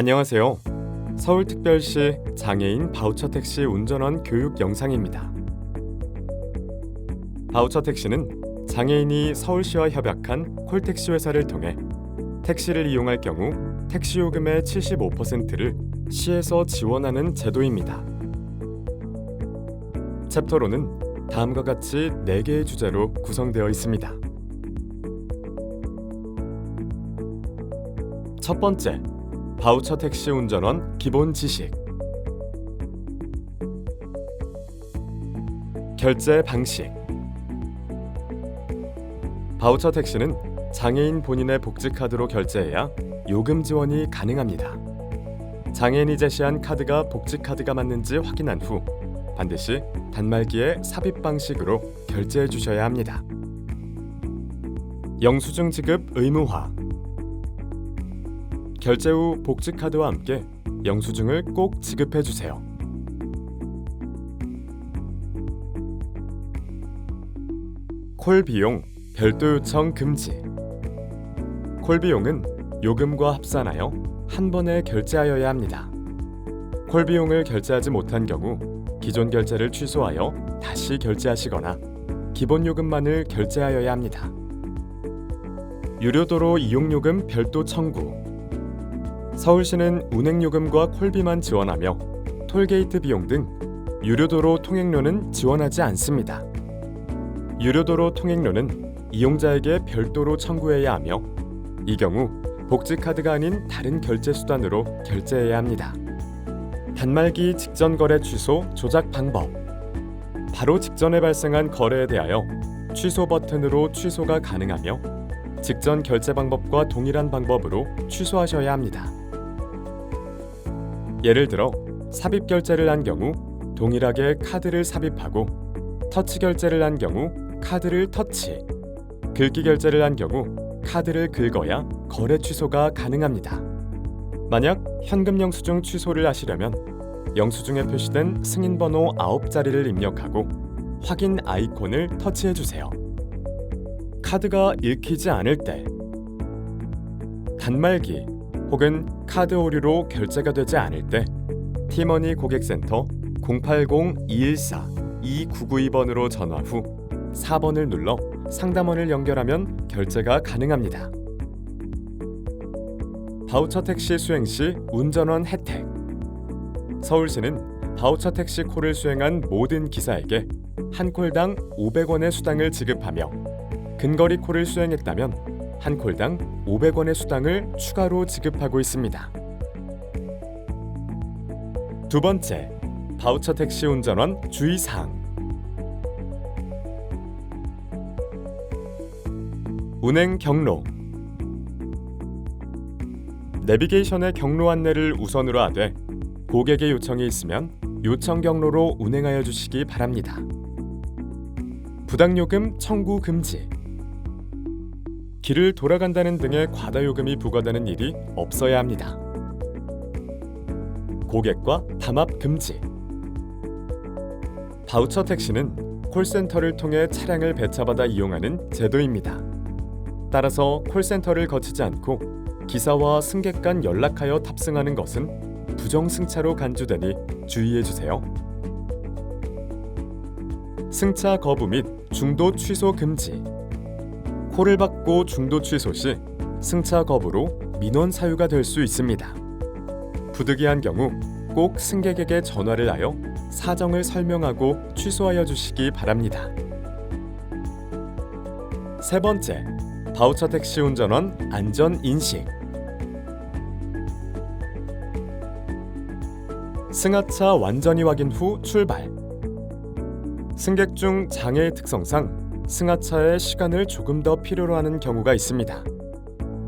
안녕하세요. 서울특별시 장애인 바우처 택시 운전원 교육 영상입니다. 바우처 택시는 장애인이 서울시와 협약한 콜택시 회사를 통해 택시를 이용할 경우 택시 요금의 75%를 시에서 지원하는 제도입니다. 챕터로는 다음과 같이 4개의 주제로 구성되어 있습니다. 첫 번째, 바우처 택시 운전원 기본 지식. 결제 방식. 바우처 택시는 장애인 본인의 복지카드로 결제해야 요금 지원이 가능합니다. 장애인이 제시한 카드가 복지카드가 맞는지 확인한 후 반드시 단말기에 삽입 방식으로 결제해 주셔야 합니다. 영수증 지급 의무화. 결제 후 복지카드와 함께 영수증을 꼭 지급해 주세요. 콜 비용 별도 요청 금지. 콜 비용은 요금과 합산하여 한 번에 결제하여야 합니다. 콜 비용을 결제하지 못한 경우 기존 결제를 취소하여 다시 결제하시거나 기본 요금만을 결제하여야 합니다. 유료도로 이용요금 별도 청구. 서울시는 운행요금과 콜비만 지원하며 톨게이트 비용 등 유료도로 통행료는 지원하지 않습니다. 유료도로 통행료는 이용자에게 별도로 청구해야 하며 이 경우 복지카드가 아닌 다른 결제 수단으로 결제해야 합니다. 단말기 직전 거래 취소 조작 방법. 바로 직전에 발생한 거래에 대하여 취소 버튼으로 취소가 가능하며 직전 결제 방법과 동일한 방법으로 취소하셔야 합니다. 예를 들어 삽입 결제를 한 경우 동일하게 카드를 삽입하고 터치 결제를 한 경우 카드를 터치, 긁기 결제를 한 경우 카드를 긁어야 거래 취소가 가능합니다. 만약 현금 영수증 취소를 하시려면 영수증에 표시된 승인번호 9자리를 입력하고 확인 아이콘을 터치해 주세요. 카드가 읽히지 않을 때, 단말기 혹은 카드 오류로 결제가 되지 않을 때 티머니 고객센터 080-214-2992번으로 전화 후 4번을 눌러 상담원을 연결하면 결제가 가능합니다. 바우처 택시 수행 시 운전원 혜택. 서울시는 바우처 택시 콜을 수행한 모든 기사에게 한 콜당 500원의 수당을 지급하며 근거리 콜을 수행했다면 한 콜당 500원의 수당을 추가로 지급하고 있습니다. 두 번째, 바우처 택시 운전원 주의사항. 운행 경로. 내비게이션의 경로 안내를 우선으로 하되 고객의 요청이 있으면 요청 경로로 운행하여 주시기 바랍니다. 부당요금 청구 금지. 길을 돌아간다는 등의 과다 요금이 부과되는 일이 없어야 합니다. 고객과 담합 금지. 바우처 택시는 콜센터를 통해 차량을 배차받아 이용하는 제도입니다. 따라서 콜센터를 거치지 않고 기사와 승객 간 연락하여 탑승하는 것은 부정승차로 간주되니 주의해 주세요. 승차 거부 및 중도 취소 금지. 콜을 받고 중도 취소 시 승차 거부로 민원 사유가 될 수 있습니다. 부득이한 경우 꼭 승객에게 전화를 하여 사정을 설명하고 취소하여 주시기 바랍니다. 세 번째, 바우처 택시 운전원 안전 인식. 승하차 완전히 확인 후 출발. 승객 중 장애의 특성상 승하차에 시간을 조금 더 필요로 하는 경우가 있습니다.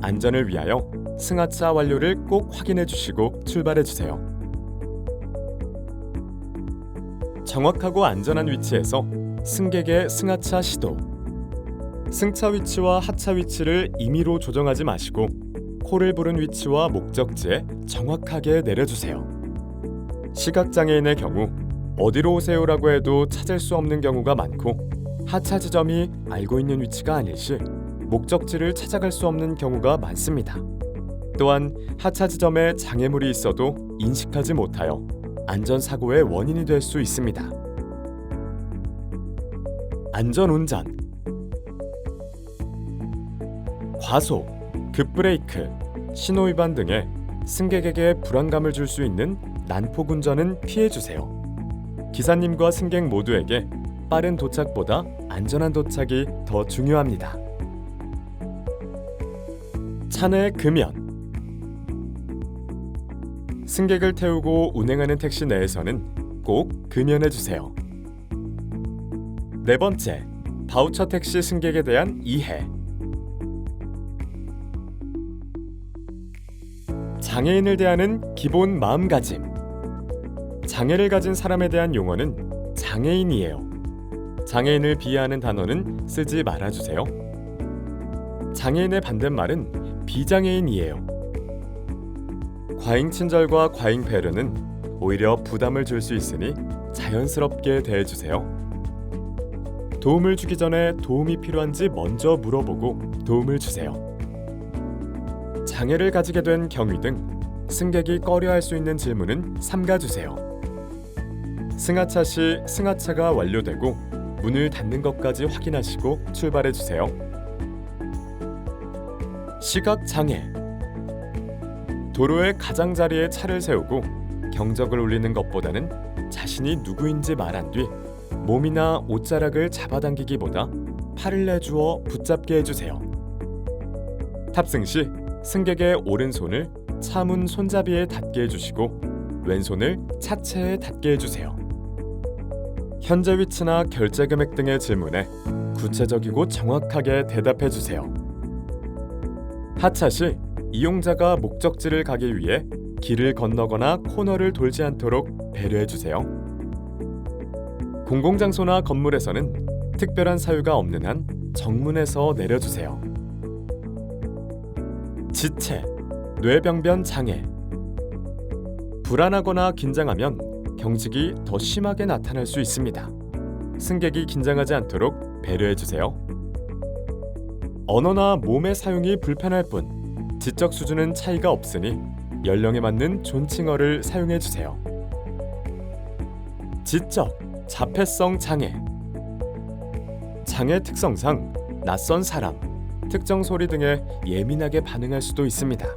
안전을 위하여 승하차 완료를 꼭 확인해 주시고 출발해 주세요. 정확하고 안전한 위치에서 승객의 승하차 시도. 승차 위치와 하차 위치를 임의로 조정하지 마시고 콜을 부른 위치와 목적지에 정확하게 내려주세요. 시각장애인의 경우 어디로 오세요라고 해도 찾을 수 없는 경우가 많고 하차 지점이 알고 있는 위치가 아닐 시 목적지를 찾아갈 수 없는 경우가 많습니다. 또한 하차 지점에 장애물이 있어도 인식하지 못하여 안전사고의 원인이 될 수 있습니다. 안전운전. 과속, 급브레이크, 신호위반 등의 승객에게 불안감을 줄 수 있는 난폭 운전은 피해주세요. 기사님과 승객 모두에게 빠른 도착보다 안전한 도착이 더 중요합니다. 차내 금연. 승객을 태우고 운행하는 택시 내에서는 꼭 금연해주세요. 네 번째, 바우처 택시 승객에 대한 이해. 장애인을 대하는 기본 마음가짐. 장애를 가진 사람에 대한 용어는 장애인이에요. 장애인을 비하하는 단어는 쓰지 말아주세요. 장애인의 반대말은 비장애인이에요. 과잉 친절과 과잉 배려는 오히려 부담을 줄 수 있으니 자연스럽게 대해주세요. 도움을 주기 전에 도움이 필요한지 먼저 물어보고 도움을 주세요. 장애를 가지게 된 경위 등 승객이 꺼려할 수 있는 질문은 삼가주세요. 승하차 시 승하차가 완료되고 문을 닫는 것까지 확인하시고 출발해주세요. 시각장애. 도로의 가장자리에 차를 세우고 경적을 울리는 것보다는 자신이 누구인지 말한 뒤 몸이나 옷자락을 잡아당기기보다 팔을 내주어 붙잡게 해주세요. 탑승 시 승객의 오른손을 차문 손잡이에 닿게 해주시고 왼손을 차체에 닿게 해주세요. 현재 위치나 결제 금액 등의 질문에 구체적이고 정확하게 대답해주세요. 하차 시 이용자가 목적지를 가기 위해 길을 건너거나 코너를 돌지 않도록 배려해주세요. 공공장소나 건물에서는 특별한 사유가 없는 한 정문에서 내려주세요. 지체, 뇌병변 장애. 불안하거나 긴장하면 경직이 더 심하게 나타날 수 있습니다. 승객이 긴장하지 않도록 배려해주세요. 언어나 몸의 사용이 불편할 뿐 지적 수준은 차이가 없으니 연령에 맞는 존칭어를 사용해주세요. 지적, 자폐성 장애. 장애 특성상 낯선 사람, 특정 소리 등에 예민하게 반응할 수도 있습니다.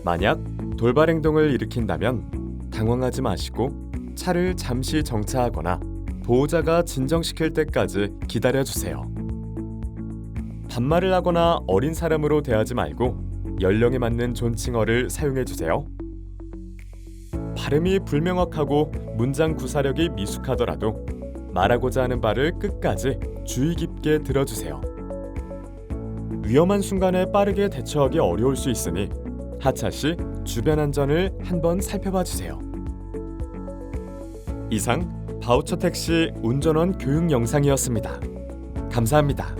만약 돌발 행동을 일으킨다면 당황하지 마시고 차를 잠시 정차하거나 보호자가 진정시킬 때까지 기다려주세요. 반말을 하거나 어린 사람으로 대하지 말고 연령에 맞는 존칭어를 사용해주세요. 발음이 불명확하고 문장 구사력이 미숙하더라도 말하고자 하는 바를 끝까지 주의 깊게 들어주세요. 위험한 순간에 빠르게 대처하기 어려울 수 있으니 하차 시 주변 안전을 한번 살펴봐 주세요. 이상 바우처 택시 운전원 교육 영상이었습니다. 감사합니다.